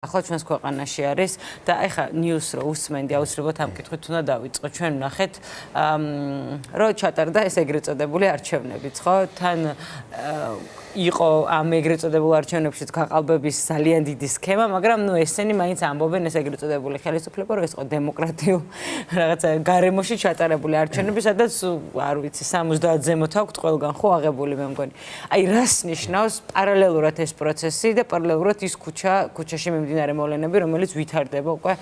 ახლა ჩვენს ქვეყანაში არის და ეხა ნიუს რო უსმენდი აუცილებლად ამ კითხვით უნდა დავიწყო. ჩვენ ვნახეთ რო ჩატარდა ეს ეგრეთ წოდებული არჩევნებიც, ხო? თან იყო ამ ეგრეთ წოდებულ არჩევნებშიც გაყალბების ძალიან დიდი სქემა, მაგრამ ესენი მაინც ამბობენ ეს ეგრეთ წოდებული ხელისუფლება რომ ეს იყო დემოკრატიულ რაღაცა გარემოში ჩატარებული არჩევნები, სადაც არ ვიცი 70 ზემოთ აქვთ ყველგან ხო აღებული მე მგონი. აი რას ნიშნავს პარალელურად ეს პროცესი და პარალელურად ის ქუჩაში მიმდინარე მოვლენები, რომელიც ვითარდება უკვე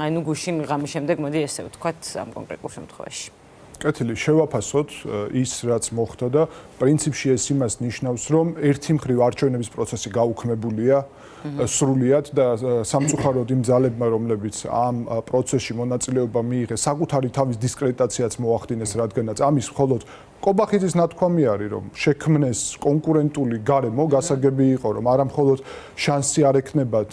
აი ნუ გუშინ ღამის შემდეგ მოდი ესე ვთქვათ ამ კონკრეტულ შემთხვევაში. კეთილი, შევაფასოთ ის რაც მოხდა და პრინციპში ეს იმას ნიშნავს, რომ ერთი მხრივ არჩევნების პროცესი გაუქმებულია სრულიად და სამწუხაროდ იმ ძალებმა, რომლებიც ამ პროცესში მონაწილეობა მიიღეს, საკუთარი თავის დისკრედიტაციაც მოახდინეს, რადგანაც ამის მხოლოდ კობახიძის ნათქვამი არის, რომ შექმნეს კონკურენტული გარემო, გასაგები იყო, რომ არა მხოლოდ შანსი არ ექნებათ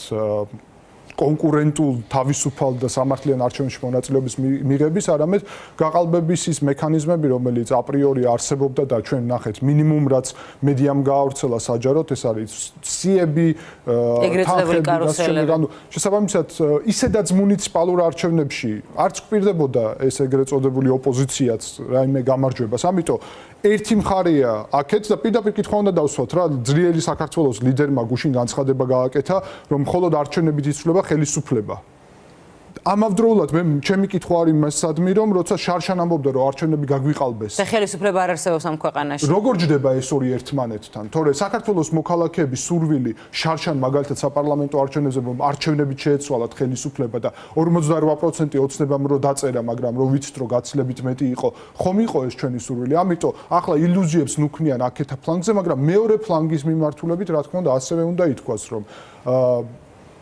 კონკურენტულ თავისუფალ და სამართლიან არჩევნებში მონაწილეობის მიღების, არამედ გაყალბების ის მექანიზმები, რომელიც აპრიორი არსებობდა და ჩვენ ნახეთ მინიმუმ რაც მედიამ გაავრცელა საჯაროდ, ეს არის სიები, თანხები, შესაბამისად ისედაც მუნიციპალურ არჩევნებში არც გვპირდებოდა ეს ეგრეთ წოდებული ოპოზიციაც რაიმე გამარჯვებას, ამიტომ ერთი მხარეა აქეთ და პირდაპირ კითხვა უნდა დავსვათ რა ძლიერი საქართველოს ლიდერმა გუშინ განცხადება გააკეთა რომ მხოლოდ არჩევნებით იცვლება ხელისუფლება. ამავდროულად მე ჩემი კითხვა არის მასადმი რომ როცა შარშან ამბობდა რომ არჩევნები გაგვიყალბეს და ხელისუფლება არ არსებობს ამ ქვეყანაში. როგორ ჯდება ეს ორი ერთმანეთთან? თორე საქართველოს მოქალაქეების სურვილი შარშან მაგალითად საპარლამენტო არჩევნებზე რომ არჩევნებით შეეცვალათ ხელისუფლება და 48% ოცნებამ რომ დაწერა, მაგრამ რომ ვიცით რომ გაცილებით მეტი იყო, ხომ იყო ეს ჩვენი სურვილი. ამიტომ ახლა ილუზიებს ნუქნიან აქეთა ფლანგზე, მაგრამ მეორე ფლანგის მიმართულებით რა თქმა უნდა ასევე უნდა ითქვას რომ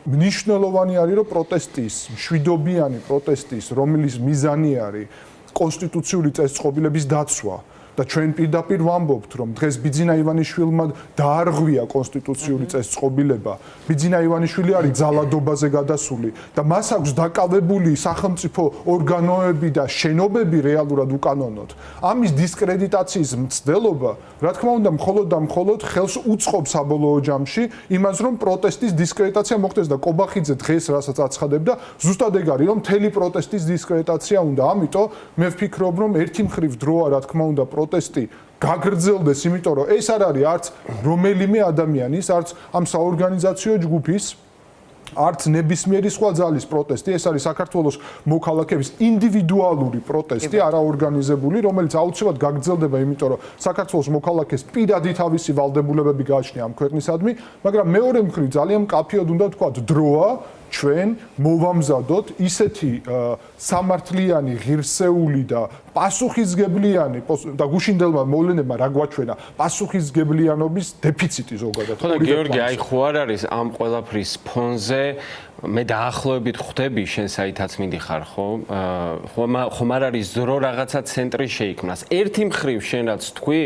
მნიშვნელოვანი არის რომ პროტესტის, მშვიდობიანი პროტესტის, რომლის მიზანი არის კონსტიტუციური წესწყობილების დაცვა და ჩვენ პირდაპირ ვამბობთ რომ დღეს ბიძინა ივანიშვილმა დაარღვია კონსტიტუციური წესწყობილება. ბიძინა ივანიშვილი არის ძალადობაზე გადასული და მას აქვს დაკავებული სახელმწიფო ორგანოები და შენობები რეალურად უკანონოდ. ამის დისკრედიტაციის მცდელობა, რა თქმა უნდა, მხოლოდ და მხოლოდ ხელს უწყობს საბოლოო ჯამში იმას, რომ პროტესტის დისკრედიტაცია მოხდეს და კობახიძე დღეს რასაც აცხადებდა, ზუსტად ეგ არის, რომ მთელი პროტესტის დისკრედიტაცია უნდა. ამიტომ მე ვფიქრობ, რომ ერთი მხრივ დროა, რა თქმა უნდა, პროტესტი გაგრძელდეს, იმიტომ რომ ეს არ არის არც რომელიმე ადამიანის, არც ამ საორგანიზაციო ჯგუფის, არც ნებისმიერი სხვა ძალის პროტესტი, ეს არის საქართველოს მოქალაქეების ინდივიდუალური პროტესტი, არაორგანიზებული, რომელიც აუცილებლად გაგრძელდება, იმიტომ რომ საქართველოს მოქალაქეს პირადი თავისი ვალდებულებები გააჩნია ამ ქვეყნისადმი, მაგრამ მეორე მხრივ ძალიან მკაფიოდ უნდა ვთქვათ, დროა ჩვენ მოვამზადოთ ისეთი სამართლიანი, ღირსეული და პასუხისგებლიანი და გუშინდელმა მოვლენებმა რა გვაჩვენა პასუხისგებლიანობის დეფიციტი ზოგადად. ხო და გიორგი, აი ხო არ არის ამ ყველაფრის ფონზე მე დაახლოებით ხვდები შენ საითაც მიდიხარ ხო? ხომ არ არის დრო რაღაცა ცენტრი შეიქმნას. ერთი მხრივ შენ რაც თქვი,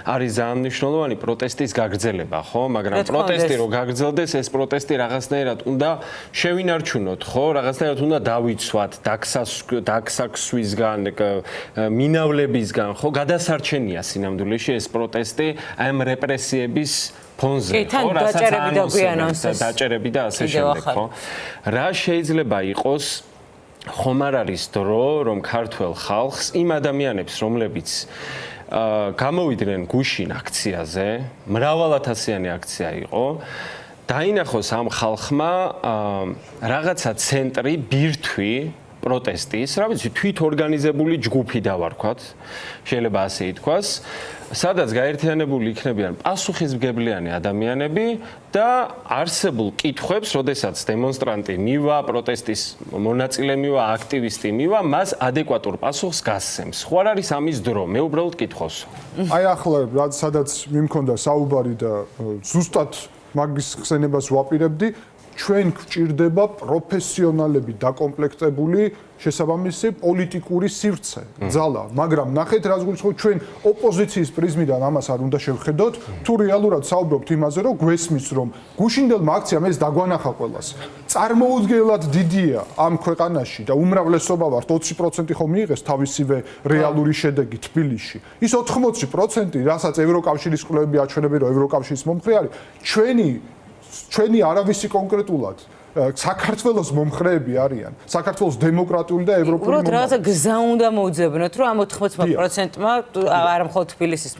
არის ძალიან მნიშვნელოვანი პროტესტის გაგრძელება, ხო? მაგრამ პროტესტი რო გაგრძელდეს, ეს პროტესტი რაღაცნაირად უნდა შევინარჩუნოთ, ხო? რაღაცნაირად უნდა დავიცვათ დაქსაქსვისგან, მინავლებისგან, ხო? გადასარჩენია სინამდვილეში ეს პროტესტი ამ რეპრესიების ფონზე, ხო, დაჭერები და ასე შემდეგ, ხო? რა შეიძლება იყოს ხომ არ არის დრო, რომ ქართველ ხალხს იმ ადამიანებს, რომლებიც გამოვიდნენ გუშინ აქციაზე, მრავალათასიანი აქცია იყო, დაინახოს ამ ხალხმა რაღაცა ცენტრი, ბირთვი პროტესტის, რა ვიცი, თვითორგანიზებული ჯგუფი დავარქვათ, შეიძლება ასე ითქვას, სადაც გაერთიანებული იქნებიან პასუხისმგებლიანი ადამიანები და არსებულ კითხვებს, როდესაც დემონსტრანტი მივა, პროტესტის მონაწილე მივა, აქტივისტი მივა, მას ადეკვატურ პასუხს გასცემს. ხო არ არის ამის დრო, მე უბრალოდ კითხავს. აი ახლა სადაც მიმქონდა საუბარი და ზუსტად მაგის ხსენებას ვაპირებდი, ჩვენ გვჭირდება პროფესიონალები დაკომპლექტებული შესაბამისი პოლიტიკური სივრცე, ძალა, მაგრამ ნახეთ რას გვიცხობ ჩვენ ოპოზიციის პრიზმიდან ამას არ უნდა შევხედოთ, თუ რეალურად საუბრობთ იმაზე, რომ გვესმის, რომ გუშინდელმა აქციამ ეს დაგვანახა ყველას. წარმოუდგენლად დიდია ამ ქვეყანაში და უმრავლესობა ვართ 20% ხომ მიიღეს თავისივე რეალური შედეგი თბილისში. ის 80%, რასაც ევროკავშირის კვლევები აჩვენებენ, რომ ევროკავშირის მომხრე არის, ჩვენი არავისი კონკრეტულად საქართველოს მომხრეები არიან. საქართველოს დემოკრატიული და ევროპული უბრალოდ რაღაცა გზა უნდა მოუძებნოთ, რომ ამ 80%-მა არა მხოლოდ თბილისის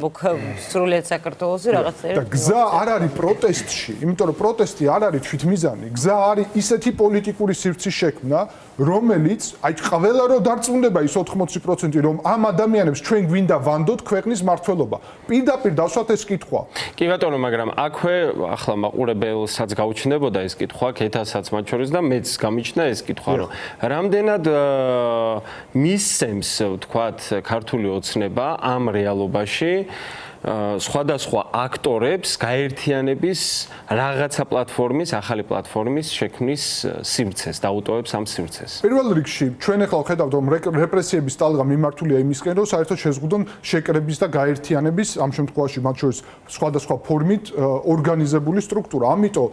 სრულიად საქართველოსი რაღაცა და გზა არ არის პროტესტში, იმიტომ რომ პროტესტი არ არის თვითმიზანი, გზა არის ისეთი პოლიტიკური სივრცის შექმნა, რომელიც აი ყველა რო დარწმუნდება ის 80%, რომ ამ ადამიანებს ჩვენ გვინდა ვანდოთ ქვეყნის მართლობა. პირდაპირ დავსვათ ეს კითხვა. კი ბატონო, მაგრამ აქვე ახლა მაყურებელსაც გაუჩნდებოდა ეს კითხვა, ქეთასაც მათ შორის და მეც გამიჩნდა ეს კითხვა, რომ რამდენად მისცემს, ვთქვათ, ქართული ოცნება ამ რეალობაში სხვადასხვა აქტორებს გაერთიანების რაღაცა პლატფორმის, ახალი პლატფორმის შექმნის სივრცეს, დაუტოვებს ამ სივრცეს. პირველ რიგში ჩვენ ახლა ხედავთ, რომ რეპრესიების ტალღა მიმართულია იმისკენ, რომ საერთოდ შეზღუდონ შეკრების და გაერთიანების, ამ შემთხვევაში მათ შორის სხვადასხვა ფორმით ორგანიზებული სტრუქტურა. ამიტომ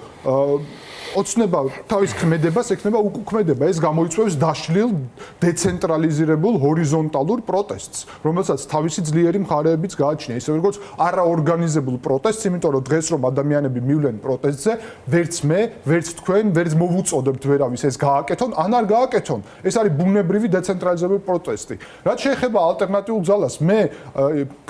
ოცნება თავის ქმედებას ექნება უკუქმედება. ეს გამოიწვევს დაშლილ, დეცენტრალიზირებულ, ჰორიზონტალურ პროტესტს, რომელსაც თავისი ძლიერი მხარეებიც გააჩნია, ისე როგორც არაორგანიზებულ პროტესტს, იმიტომ რომ დღეს რომ ადამიანები მივლენ პროტესტზე, ვერც მე, ვერც თქვენ, ვერც მოვუწოდებთ ვერავის ეს გააკეთონ, ან არ გააკეთონ. ეს არის ბუნებრივი დეცენტრალიზებული პროტესტი. რაც შეეხება ალტერნატიულ ძალას, მე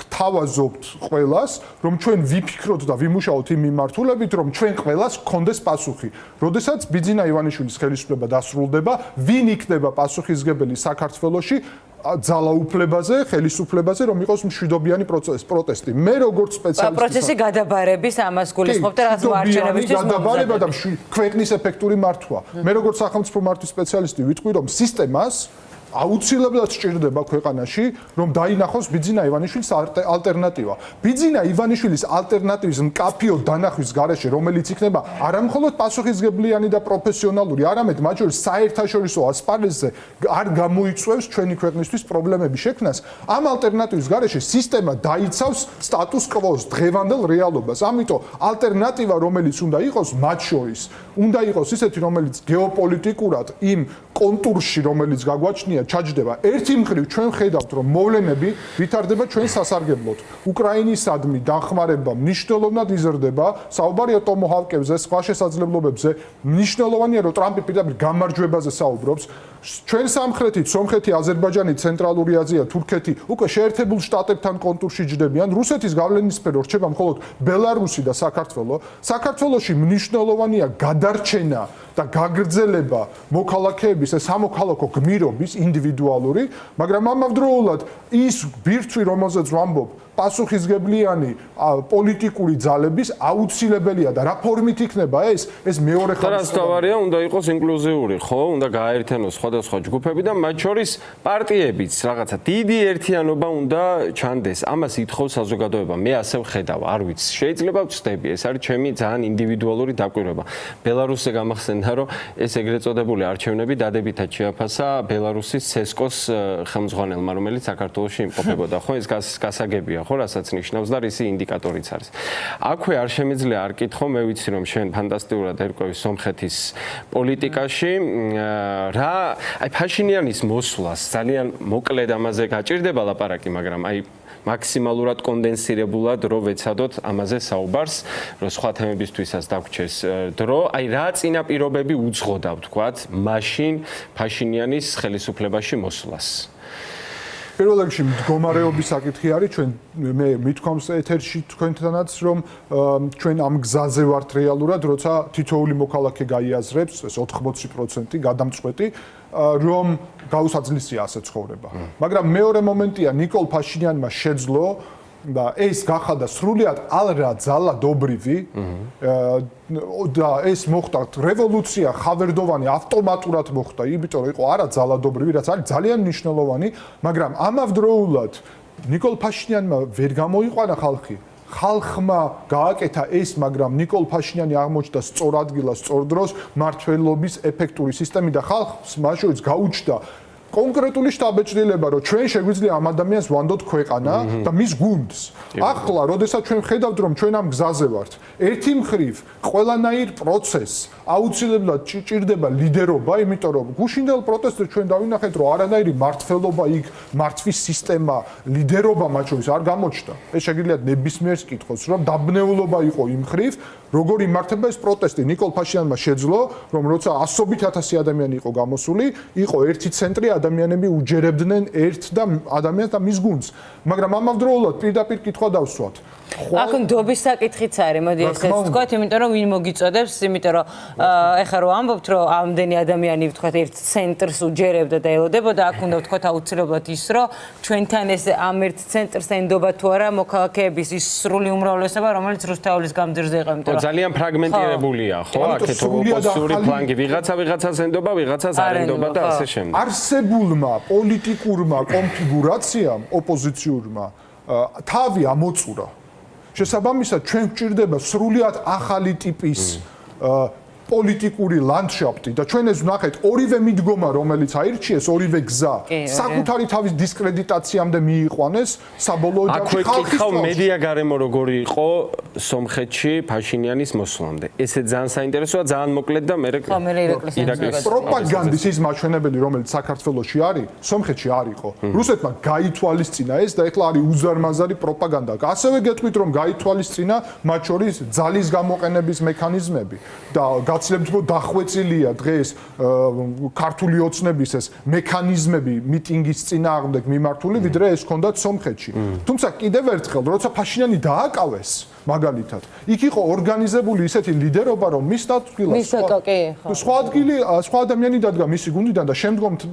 გთავაზობთ ყველას, რომ ჩვენ ვიფიქროთ და ვიმუშაოთ იმ მიმართულებით, რომ ჩვენ ყველას გქონდეს პასუხი. როდესაც ბიძინა ივანიშვილის ხელისუფლება დასრულდება, ვინ იქნება პასუხისმგებელი საქართველოში ძალაუფლებაზე, ხელისუფლებაზე, რომ იყოს მშვიდობიანი პროტესტი. მე როგორც სპეციალისტი პროცესი გადაბარების ამას გულისხმობ და რაც მოარჩენებისთვის გადაბარება და ქვეყნის ეფექტური მართვა. მე როგორც სახელმწიფო მართვის სპეციალისტი ვიტყვი, რომ სისტემას აუცილებლად სჭირდება ქვეყანაში, რომ დაინახოს ბიძინა ივანიშვილის ალტერნატივა. ბიძინა ივანიშვილის ალტერნატივის მკაფიო დანახვის გარეშე, რომელიც იქნება არამხოლოდ პასუხისმგებლიანი და პროფესიონალური, არამედ მათ შორის საერთაშორისო ასპარეზზე არ გამოიწვევს ჩვენი ქვეყნისთვის პრობლემების შექმნას, ამ ალტერნატივის გარეშე სისტემა დაიცავს სტატუს კვოს, დღევანდელ რეალობას. ამიტომ ალტერნატივა, რომელიც უნდა იყოს, მათ შორის უნდა იყოს ისეთი, რომელიც გეოპოლიტიკურად იმ კონტურში, რომელიც გაგვაჩნია, ჩაჯდება. ერთი მხრივ ჩვენ ხედავთ, რომ მოვლენები ვითარდება ჩვენ სასარგებლოდ. უკრაინისადმი დახმარება მნიშვნელოვნად იზრდება, საუბარია ტომოჰავკებზე, სხვა შესაძლებლობებზე. მნიშვნელოვანია, რომ ტრამპი პირდაპირ გამარჯვებაზე საუბრობს. ჩვენ სამხრეთით, სომხეთი, აზერბაიჯანი, ცენტრალური აზია, თურქეთი უკვე შეერთებულ შტატებთან კონტურში ჯდებიან. რუსეთის გავლენის სფერო რჩება მხოლოდ ბელარუსი და საქართველო. საქართველოში მნიშვნელოვანია გადარჩენა და გაგრძელება მოქალაქეების და სამოქალაქო გმირობის ინდივიდუალური, მაგრამ ამავდროულად ის ბირთვი, რომელზეც ვამბობ, პასუხისმგებლიანი პოლიტიკური ძალების აუცილებელია და რა ფორმით იქნება ეს მეორე ხალხის თავარია უნდა იყოს ინკლუზიური, ხო? უნდა გააერთიანოს სხვადასხვა ჯგუფები და მათ შორის პარტიებიც რაღაცა დიდი ერთიანობა უნდა ჩანდეს. ამას ითხოვს საზოგადოება. მე ასე ვხედავ, არ ვიცი. შეიძლება ვწდები, ეს არის ჩემი ძალიან ინდივიდუალური დაკვირვება. ბელარუსზე გამახსენდა, რომ ეს ეგრეთ წოდებული არჩევნები დადებითად შეაფასა ბელარუსის CSKO-ს ხელმძღვანელმა, რომელიც საქართველოში იმყოფებოდა, ხო? ეს გასაგებია. ხო, რასაც ნიშნავს და რისი ინდიკატორიც არის. აქვე არ შემიძლია არ კითხო, მე ვიცი რომ შენ ფანტასტიკურად ერკვევი სომხეთის პოლიტიკაში. რა, აი ფაშინიანის მოსვლას ძალიან მოკლედ ამაზე გაჭირდება ლაპარაკი, მაგრამ აი მაქსიმალურად კონდენსირებულად რო ვეცადოთ ამაზე საუბარს, რომ სხვა თემებისთვისაც დაგვრჩეს დრო, აი რა წინაპირობები უძღოდა, ვთქვათ, მაშინ ფაშინიანის ხელისუფლებაში მოსვლას. პირველ რიგში მდგომარეობის საკითხი არის, ჩვენ მე მithქვამს ეთერში თქვენთანაც, რომ ჩვენ ამ გზაზე ვართ რეალურად, როცა თითოეული მოქალაქე გაიაზრებს, ეს 80% გადამწყვეტი, რომ გაუსაძლისია ასე ცხოვრება. მაგრამ მეორე მომენტია, ნიკოლ ფაშინიანმა შეძლო და ეს გახადა სრულიად ალრა ძალადობრივი და ეს მოხდა რევოლუცია ხავერდოვანი ავტომატურად მოხდა, იმიტომ რომ იყო არა ძალადობრივი, რაც არის ძალიან მნიშვნელოვანი, მაგრამ ამავდროულად ნიკოლ ფაშინიანმა ვერ გამოიყვანა ხალხი. ხალხმა გააკეთა ეს, მაგრამ ნიკოლ ფაშინიანი აღმოჩნდა სწორ ადგილას, სწორ დროს მართლობის ეფექტური სისტემი და ხალხს მაშინ გაუჩნდა კონკრეტული შტაბეჭდილება, რომ ჩვენ შეგვიძლია ამ ადამიანს ვანდოთ ქვეყანა და მის გუნდს. ახლა, როდესაც ჩვენ ხედავთ, რომ ჩვენ ამ გზაზე ვართ, ერთი მხრივ ყველანაირ პროცესს აუცილებლად ჭირდება ლიდერობა, იმიტომ რომ გუშინდელ პროტესტზე ჩვენ დავინახეთ, რომ არანაირი მართლობა იქ, მართვის სისტემა, ლიდერობა მათ შორის არ გამოჩნდა. ეს შეგიძლიათ ნებისმიერს კითხოს, რომ დაბნეულობა იყო იმ მხრივ, როგორ იმართება ეს პროტესტი? ნიკოლ ფაშიანმა შეძლო, რომ როცა ასობით ათასი ადამიანი იყო გამოსული, იყო ერთი ცენტრი, ადამიანები უჯერებდნენ ერთ და ადამიანს და მის გუნდს. მაგრამ ამავდროულად პირდაპირ კითხვა დავსვათ. აქ ნდობის საკითხიც არის, მოდი ესეც ვთქვათ, იმიტომ რომ ვინ მოგიწოდებს, იმიტომ რომ ეხლა რო ამბობთ, რომ ამდენი ადამიანი ვთქვათ ერთ ცენტრს უჯერებდა და ელოდებოდა, აქ უნდა ვთქვათ აუცილებლად ის, რომ ჩვენთან ეს ამ ერთ ცენტრს ენდობა თუ არა მოქალაქეების ის სრული უმრავლესობა, რომელიც რუსთაველის გამზირზე იყო, იმიტომ რომ ძალიან ფრაგმენტირებულია, ხო? აქეთ ოპოზიციური ფლანგი ვიღაცას ენდობა, ვიღაცას არ ენდობა და ასე შემდეგ. არსებულმა პოლიტიკურმა კონფიგურაციამ ოპოზიციურმა თავი ამოწურა. შესაბამისად, ჩვენ გვჭირდება სრულიად ახალი ტიპის პოლიტიკური ლანდშაფტი და ჩვენ ეს ვნახეთ ორივე მიდგომა, რომელიც აირჩიეს, ორივე გზა საკუთარი თავის დისკრედიტაციამდე მიიყვანეს საბოლოო ჯამში ხალხის ხო, მედია გარემო როგორი იყო სომხეთში ფაშინიანის მოსვლამდე. ესე ძალიან საინტერესოა, ძალიან მოკლედ და მე ირაკლის პროპაგანდის ის მაჩვენებელი, რომელიც საქართველოში არის, სომხეთში არ იყო. რუსეთმა გაითვალისწინა ეს და ეხლა არის უზარმაზარი პროპაგანდა. ასევე გეტყვით, რომ გაითვალისწინა მათ შორის ძალის გამოყენების მექანიზმები და გაცლებთ, რომ დახვეწილია დღეს ქართული ოცნების ეს მექანიზმები მიტინგის წინააღმდეგ მიმართული, ვიდრე ეს ჰქონდათ სომხეთში. თუმცა კიდევ ერთხელ, როცა ფაშინიანი დააკავეს, მაგალითად, იქ იყო ორგანიზებული ისეთი ლიდერობა, რომ მის დათვლილად სხვა ადამიანი დადგა მისი გუნდიდან და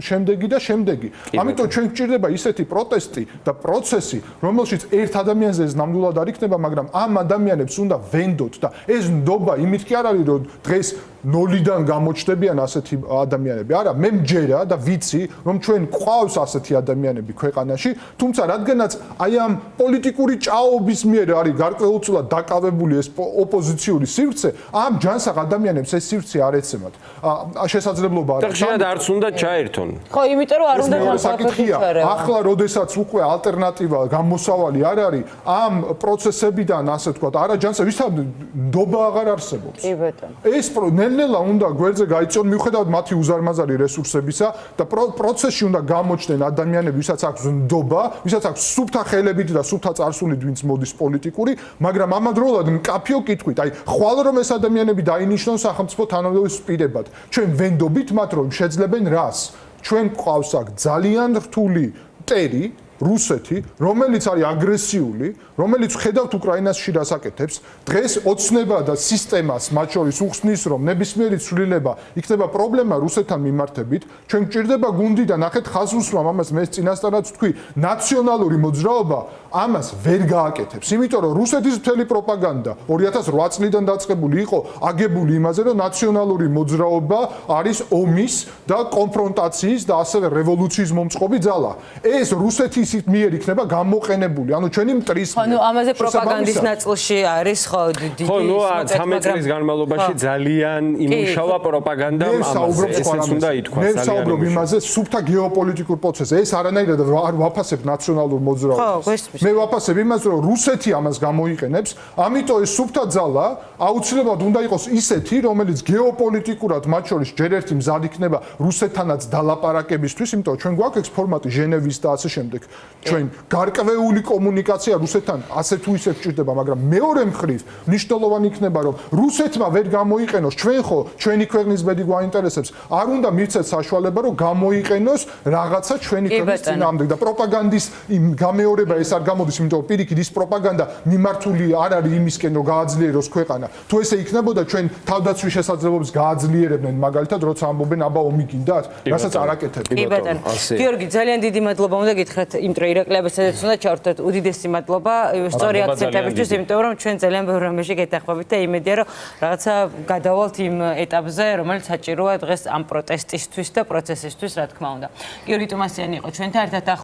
შემდეგი და შემდეგი. ამიტომ ჩვენ გვჭირდება ისეთი პროტესტი და პროცესი, რომელშიც ერთ ადამიანზე ეს ნამდვილად არ იქნება, მაგრამ ამ ადამიანებს უნდა ვენდოთ და ეს ნდობა იმით კი არ არის, რომ დღეს ნოლიდან გამოჩნდებიან ასეთი ადამიანები. არა, მე მჯერა და ვიცი, რომ ჩვენ გვყავს ასეთი ადამიანები ქვეყანაში, თუმცა რადგანაც აი ამ პოლიტიკური ჭაობის მიერ არის გარკვეულწილად დაკავებული ეს ოპოზიციური სივრცე, ამ ჯანსაღ ადამიანებს ეს სივრცე არ ეცემათ. შესაძლებლობა არის. და ხშირად არც უნდა ჩაერთონ. ხო, იმიტომ რომ არ უნდა საკითხია. ახლა როდესაც უკვე ალტერნატივა გამოსავალი არ არის, ამ პროცესებიდან ასე ვთქვათ, არა ჯანსაღ ვისაც ნდობა აღარ არსებობს. კი ბატონო. ეს ნელ-ნელა უნდა გვერდზე გაიწონ მიუხედავად მათი უზარმაზარი რესურსებისა და პროცესში უნდა გამოჩნდნენ ადამიანები, ვისაც აქვს ნდობა, ვისაც აქვს სუფთა ხელებით და სუფთა წარსულით ვინც მოდის პოლიტიკური, მაგრამ ამავდროულად მკაფიო კითხვით, აი ხვალ რომ ეს ადამიანები დაინიშნონ სახელმწიფო თანამდებობის პირებად, ჩვენ ვენდობით მათ რომ შეძლებენ რას? ჩვენ გვყავს აქ ძალიან რთული მტერი რუსეთი, რომელიც არის აგრესიული, რომელიც ხედავთ უკრაინას შიდას აკეთებს, დღეს ოცნება და სისტემას მათ შორის უხსნის, რომ ნებისმიერი ცვლილება იქნება პრობლემა რუსეთთან მიმართებით, ჩვენ გვჭირდება გუნდი და ნახეთ ხაზუსმამ ამას მე წინასწარაც ვთქვი, ნაციონალური მოძრაობა ამას ვერ გააკეთებს, იმიტომ რომ რუსეთის მთელი პროპაგანდა 2008 წლიდან დაწყებული იყო აგებული იმაზე, რომ ნაციონალური მოძრაობა არის ომის და კონფრონტაციის და ასევე რევოლუციის მომწყობი ძალა. ეს რუსეთის მიერ იქნება გამოყენებული. ანუ ჩვენი მტრის ანუ ამაზე პროპაგანდის ნაწილში არის ხო დიდი ხო, ნუ 13 წლის განმავლობაში ძალიან იმუშავა პროპაგანდამ ამაზე. ესეც უნდა ითქვას. მე ვსაუბრობ იმაზე სუფთა გეოპოლიტიკურ პროცესზე. ეს არანაირად არ ვაფასებ ნაციონალურ მოძრაობას. მე ვაფასებ იმას, რომ რუსეთი ამას გამოიყენებს, ამიტომ ეს სუფთა ძალა აუცილებლად უნდა იყოს ისეთი, რომელიც გეოპოლიტიკურად მათ შორის ჯერ ერთი მზად იქნება რუსეთთანაც დალაპარაკებისთვის, იმიტომ ჩვენ გვაქვს ეს ფორმატი ჟენევის და ასე შემდეგ. ჩვენ გარკვეული კომუნიკაცია რუსეთთან ასე თუ ისე გვჭირდება, მაგრამ მეორე მხრივ მნიშვნელოვანი იქნება, რომ რუსეთმა ვერ გამოიყენოს ჩვენ ხო ჩვენი ქვეყნის ბედი გვაინტერესებს, არ უნდა მივცეთ საშუალება, რომ გამოიყენოს რაღაცა ჩვენი ქვეყნის წინააღმდეგ და პროპაგანდის გამეორება ეს არ გამოდის, იმიტომ რომ პირიქით ის პროპაგანდა მიმართული არ არის იმისკენ, რომ გააძლიეროს ქვეყანა. თუ ესე იქნებოდა, ჩვენ თავდაცვის შესაძლებლობებს გააძლიერებდნენ, მაგალითად, როცა ამბობენ აბა ომი გინდათ, რასაც არ აკეთებენ. კი ბატონო. გიორგი, ძალიან დიდი მადლობა უნდა გითხრათ იმ ტრეირაკლებსაც უნდა ჩავთვალოთ უდიდესი მადლობა სწორი აქცენტებისთვის, იმიტომ რომ ჩვენ ძალიან ბევრ რამეში გეთანხმებით და იმედია რომ რაღაცა გადავალთ იმ ეტაპზე, რომელიც საჭიროა დღეს ამ პროტესტისთვის და პროცესისთვის, რა თქმა უნდა. გიორგი ტუმასიანი იყო ჩვენთან ერთად.